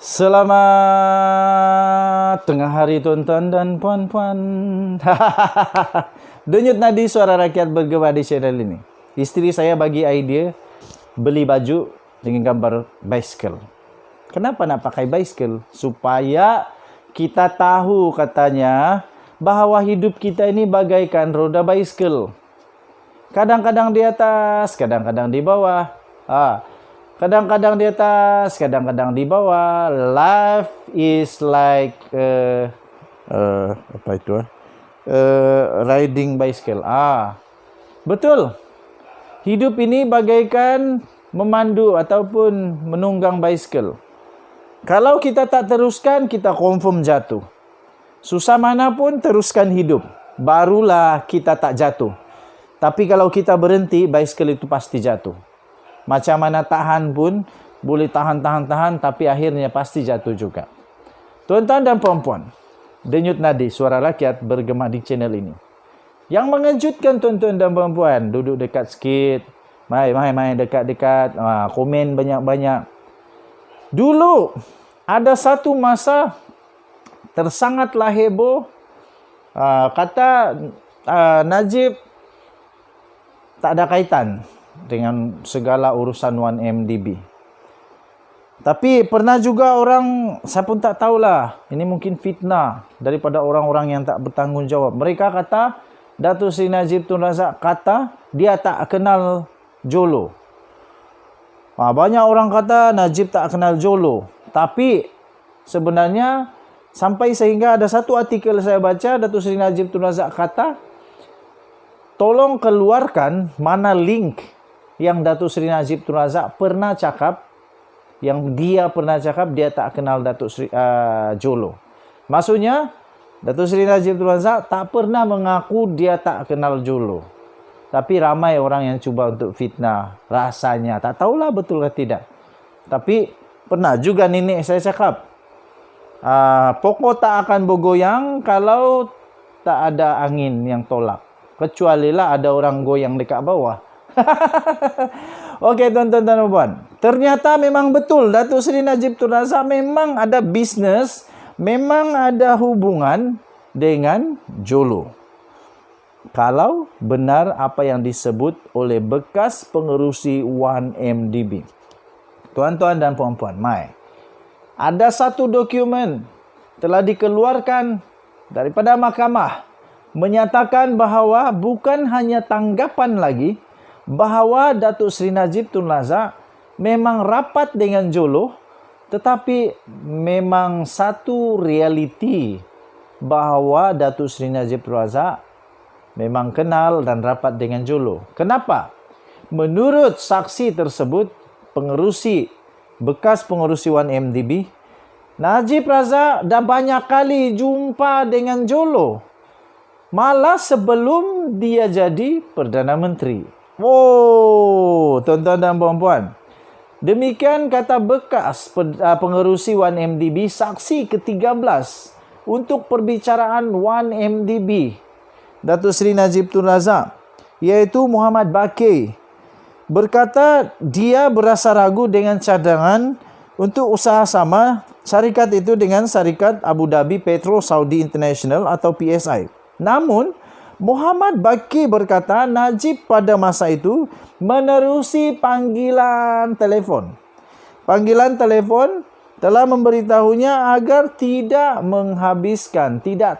Selamat tengah hari tuan-tuan dan puan-puan. Denyut nadi suara rakyat bergema di channel ini. Istri saya bagi idea beli baju dengan gambar bicycle. Kenapa nak pakai bicycle? Supaya kita tahu katanya bahawa hidup kita ini bagaikan roda bicycle. Kadang-kadang di atas, kadang-kadang di bawah. Kadang-kadang di atas, kadang-kadang di bawah. Life is like riding bicycle. Betul. Hidup ini bagaikan memandu ataupun menunggang bicycle. Kalau kita tak teruskan, kita confirm jatuh. Susah manapun teruskan hidup, barulah kita tak jatuh. Tapi kalau kita berhenti, bicycle itu pasti jatuh. Macam mana tahan pun, boleh tahan, tapi akhirnya pasti jatuh juga. Tuan-tuan dan puan-puan, denyut nadi suara rakyat bergema di channel ini. Yang mengejutkan tuan-tuan dan puan-puan, duduk dekat sikit. Mai dekat-dekat, komen banyak-banyak. Dulu, ada satu masa tersangatlah heboh. Kata Najib tak ada kaitan dengan segala urusan 1MDB. Tapi pernah juga orang, saya pun tak tahulah, ini mungkin fitnah daripada orang-orang yang tak bertanggungjawab. Mereka kata, Datuk Seri Najib Tun Razak kata, dia tak kenal Jolo. Banyak orang kata Najib tak kenal Jolo. Tapi sebenarnya, sampai sehingga ada satu artikel saya baca, Datuk Seri Najib Tun Razak kata, tolong keluarkan mana link yang Datuk Seri Najib Tun Razak pernah cakap, yang dia pernah cakap dia tak kenal Datuk Seri Jolo. Maksudnya, Datuk Seri Najib Tun Razak tak pernah mengaku dia tak kenal Jolo. Tapi ramai orang yang cuba untuk fitnah, rasanya. Tak tahulah betul atau tidak. Tapi pernah juga nenek saya cakap, pokok tak akan bergoyang kalau tak ada angin yang tolak. Kecualilah ada orang goyang dekat bawah. Okey tuan-tuan dan puan, ternyata memang betul Datuk Seri Najib Tun Razak memang ada bisnes, memang ada hubungan dengan Jolo. Kalau benar apa yang disebut oleh bekas pengerusi 1MDB. Tuan-tuan dan puan-puan, ada satu dokumen telah dikeluarkan daripada mahkamah menyatakan bahawa bukan hanya tanggapan lagi bahawa Datuk Seri Najib Tun Razak memang rapat dengan Jolo, tetapi memang satu realiti bahawa Datuk Seri Najib Tun Razak memang kenal dan rapat dengan Jolo. Kenapa? Menurut saksi tersebut, bekas pengerusi 1MDB, Najib Razak dah banyak kali jumpa dengan Jolo. Malah sebelum dia jadi Perdana Menteri. Tuan-tuan dan puan-puan. Demikian kata bekas pengerusi 1MDB, saksi ke-13 untuk perbicaraan 1MDB Datuk Seri Najib Tun Razak, iaitu Muhammad Bakir, berkata dia berasa ragu dengan cadangan untuk usaha sama syarikat itu dengan syarikat Abu Dhabi Petro Saudi International atau PSI. Namun, Muhammad Bakir berkata Najib pada masa itu menerusi panggilan telefon. Panggilan telefon telah memberitahunya agar tidak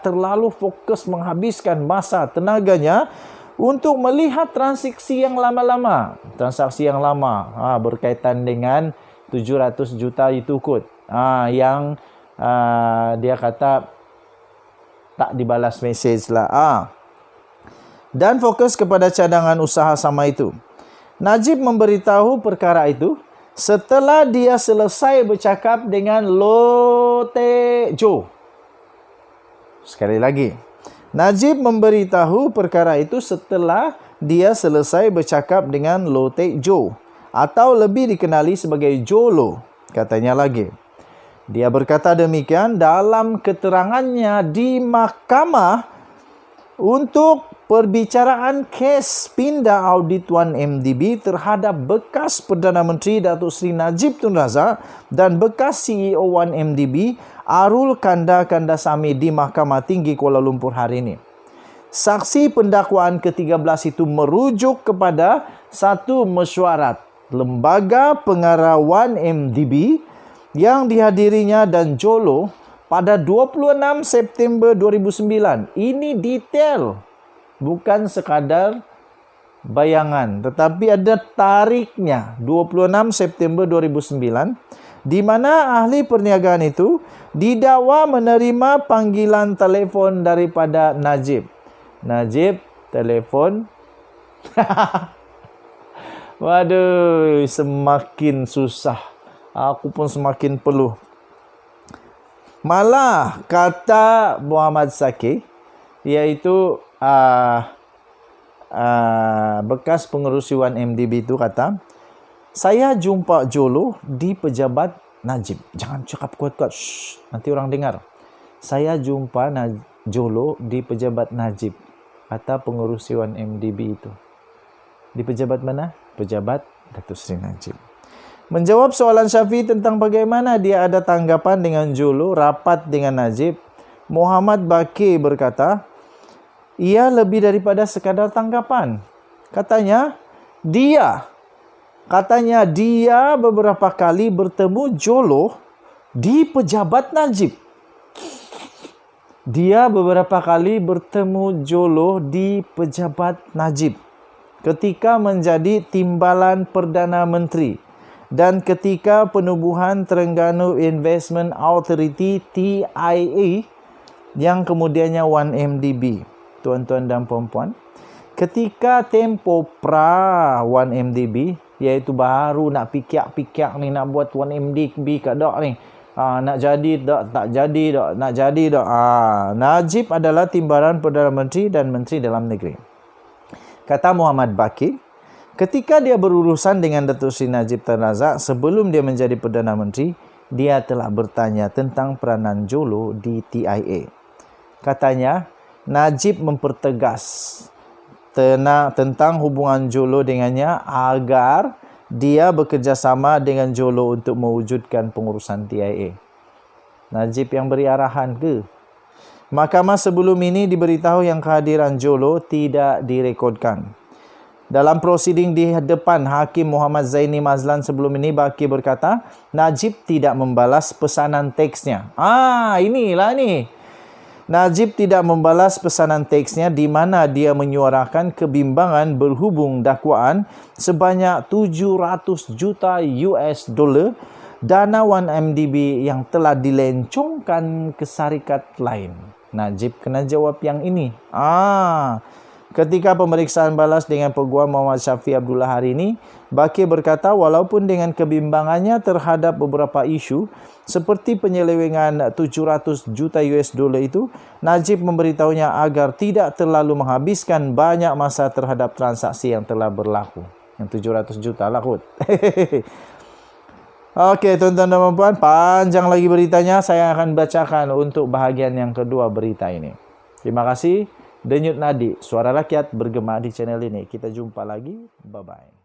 terlalu fokus menghabiskan masa tenaganya untuk melihat transaksi yang lama-lama. Transaksi yang lama berkaitan dengan 700 juta itu kot. Yang dia kata tak dibalas mesej lah. Dan fokus kepada cadangan usaha sama itu. Najib memberitahu perkara itu setelah dia selesai bercakap dengan Loh Teck Jo. Sekali lagi, Najib memberitahu perkara itu setelah dia selesai bercakap dengan Loh Teck Jo, atau lebih dikenali sebagai Jolo, katanya lagi. Dia berkata demikian dalam keterangannya di mahkamah untuk perbicaraan kes pindah audit 1MDB terhadap bekas Perdana Menteri Datuk Seri Najib Tun Razak dan bekas CEO 1MDB Arul Kandasamy di Mahkamah Tinggi Kuala Lumpur hari ini. Saksi pendakwaan ke-13 itu merujuk kepada satu mesyuarat Lembaga Pengarah 1MDB yang dihadirinya dan Jolo pada 26 September 2009. Ini detail. Bukan sekadar bayangan, tetapi ada tariknya 26 September 2009 di mana ahli perniagaan itu didakwa menerima panggilan telefon daripada Najib. Najib telefon. Waduh, semakin susah. Aku pun semakin peluh. Malah kata Muhammad Sakir, iaitu bekas pengerusi 1MDB itu kata, saya jumpa Jolo di pejabat Najib. Jangan cakap kuat-kuat. Shh, nanti orang dengar. Saya jumpa Jolo di pejabat Najib. Kata pengerusi 1MDB itu. Di pejabat mana? Pejabat Datuk Seri Najib. Menjawab soalan Syafiee tentang bagaimana dia ada tanggapan dengan Jolo rapat dengan Najib, Muhammad Bakir berkata, ia lebih daripada sekadar tanggapan. Katanya dia beberapa kali bertemu Jolo di pejabat Najib. Dia beberapa kali bertemu Jolo di pejabat Najib ketika menjadi timbalan Perdana Menteri dan ketika penubuhan Terengganu Investment Authority TIA yang kemudiannya 1MDB. Tuan-tuan dan puan-puan, ketika tempo pra 1MDB, iaitu baru nak pikir ni nak buat 1MDB kat dak ni, nak jadi tak jadi dak, nak jadi dak. Najib adalah timbalan Perdana Menteri dan Menteri Dalam Negeri. Kata Muhammad Bakir, ketika dia berurusan dengan Datuk Seri Najib Tun Razak sebelum dia menjadi Perdana Menteri, dia telah bertanya tentang peranan Jolo di TIA. Katanya, Najib mempertegas tentang hubungan Jolo dengannya agar dia bekerjasama dengan Jolo untuk mewujudkan pengurusan TIA. Najib yang beri arahan ke? Mahkamah sebelum ini diberitahu yang kehadiran Jolo tidak direkodkan. Dalam prosiding di depan Hakim Muhammad Zaini Mazlan sebelum ini, Bakir berkata, Najib tidak membalas pesanan teksnya. Inilah ni. Najib tidak membalas pesanan teksnya di mana dia menyuarakan kebimbangan berhubung dakwaan sebanyak 700 juta US dollar dana 1MDB yang telah dilencongkan ke syarikat lain. Najib kena jawab yang ini. Ketika pemeriksaan balas dengan Peguam Muhammad Syafiee Abdullah hari ini, Bakir berkata walaupun dengan kebimbangannya terhadap beberapa isu seperti penyelewengan 700 juta US dollar itu, Najib memberitahunya agar tidak terlalu menghabiskan banyak masa terhadap transaksi yang telah berlaku. Yang 700 juta lah kot. Okey, tuan-tuan dan puan-puan, panjang lagi beritanya. Saya akan bacakan untuk bahagian yang kedua berita ini. Terima kasih. Denyut Nadi, suara rakyat bergema di channel ini. Kita jumpa lagi. Bye-bye.